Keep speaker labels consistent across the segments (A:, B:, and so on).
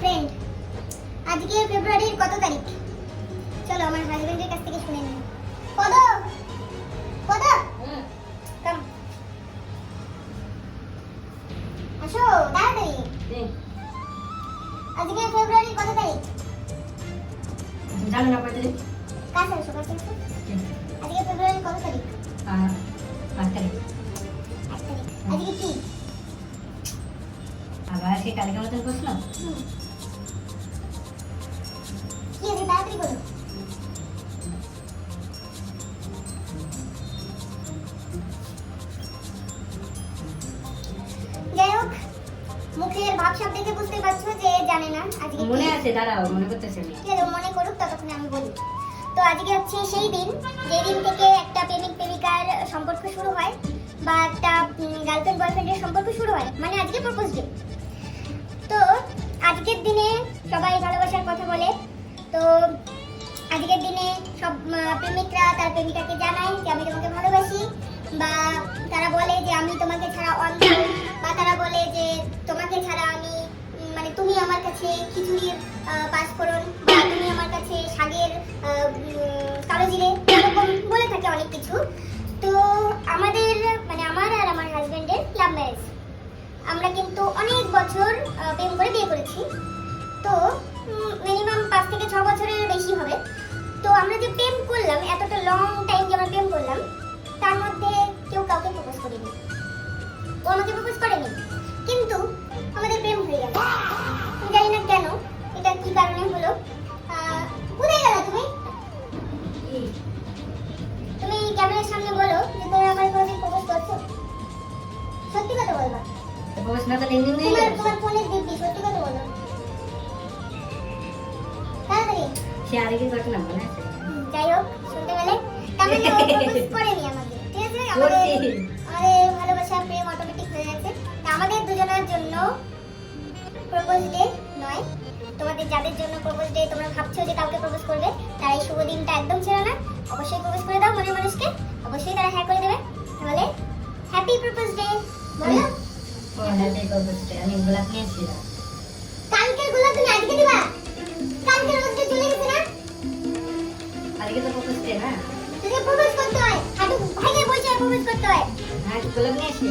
A: Friend, আজকে ফেব্রুয়ারির কত তারিখ? চলো আমার হাজবেন্ডের কাছ থেকে শুনে নিই। পদ পদ কাম আসো তাড়াতাড়ি। আজকে ফেব্রুয়ারির কত তারিখ?
B: জানি না কত তারিখ।
A: কাছে আসো কাছে আসো। আজকে ফেব্রুয়ারির কত তারিখ?
B: 8 তারিখ।
A: 8 তারিখ। আজকে কি?
B: আবার আজকে কালকে মতন প্রশ্ন।
A: কি আছে তাড়াতাড়ি বলো। যাই হোক, মুখের ভাবসাব দেখে বুঝতে পারছো যে জানে না আজকে কি।
B: মনে আছে, দাঁড়াও মনে করতেছি আমি।
A: ঠিক আছে, মনে করুক, ততক্ষণে আমি বলি। তো আজকে হচ্ছে সেই দিন যেই দিন থেকে একটা প্রেমিক প্রেমিকার সম্পর্ক শুরু হয় বা একটা গার্লফ্রেন্ড বয়ফ্রেন্ডের সম্পর্ক শুরু হয়, মানে আজকে প্রপোজ ডে। তো আজকের দিনে সবাই ভালোবাসার কথা বলে। তো আজকের দিনে সব প্রেমিকরা তার প্রেমিকাকে জানায় যে আমি তোমাকে ভালোবাসি, বা তারা বলে যে আমি তোমাকে ছাড়া অন্ধ, বা তারা বলে যে তোমাকে ছাড়া আমি মানে তুমি আমার কাছে খিচুড়ির পাঁচফোড়ন, বা তুমি আমার কাছে শাকের কালো জিরে, এরকম বলে থাকে অনেক কিছু। তো আমাদের মানে আমার আর আমার হাজবেন্ডের লাভ ম্যারেজ। আমরা কিন্তু অনেক বছর প্রেম করে বিয়ে করেছি। তো মিনিমাম 5 থেকে 6 বছরের বেশি হবে। তো আমরা যে প্রেম করলাম, এতটা লং টাইম যে আমরা প্রেম করলাম, তার মধ্যে কেউ কাউকে প্রপোজ করেনি। ও আমাকে প্রপোজ করেনি, কিন্তু আমাদের প্রেম হয়ে গেল। আমি জানি না কেন, এটা কি কারণে হলো। কোথায় গেলা তুমি? তুমি ক্যামেরার সামনে বলো যে তুমি আমার কোনোদিন প্রপোজ করছো? সত্যি কথা বলবা।
B: প্রপোজ না তো লিঙ্ক নেই।
A: তোমার ফোনে দেখবি, সত্যি কথা বলো তাড়াতাড়ি।
B: সে আরে কি করতে না মনে আছে।
A: যাই হোক, শুনতে পেলে তার মানে ও প্রপোজ করেনি আমাকে। ঠিক আছে, আমাদের ভালোবাসা প্রেম অটোমেটিক হয়ে গেছে। তা আমাদের দুজনের জন্য প্রপোজ ডে নয়, তোমাদের যাদের জন্য প্রপোজ ডে তোমরা ভাবছো যে কাউকে প্রপোজ করবে, তারা এই শুভ দিনটা একদম ছেড়ো না। অবশ্যই প্রপোজ করে দাও মনের মানুষকে, অবশ্যই তারা হ্যাঁ করে দেবে। তাহলে হ্যাপি প্রপোজ ডে বলো।
B: ও হ্যাপি প্রপোজ ডে। আমি গোলাপ নিয়েছি।
A: কালকের গোলাপ তুমি আজকে দিবা? কালকের রোজ ডে চলে গেছে না?
B: আজকে তো প্রপোজ ডে না।
A: তোকে প্রপোজ করতে হয়, হাঁটু ভেঙে বসে প্রপোজ করতে হয়।
B: হ্যাঁ, গোলাপ নিয়েছি।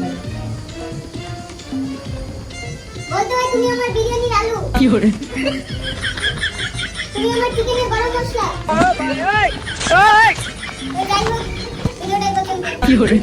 A: বলতে হয় তুমি আমার বিরিয়ানির আলু,
C: কি করে
A: তুমি আমার চিকেনের গরম মশলা। তো যাই হোক, ভিডিওটা এই পর্যন্ত।
C: কি করে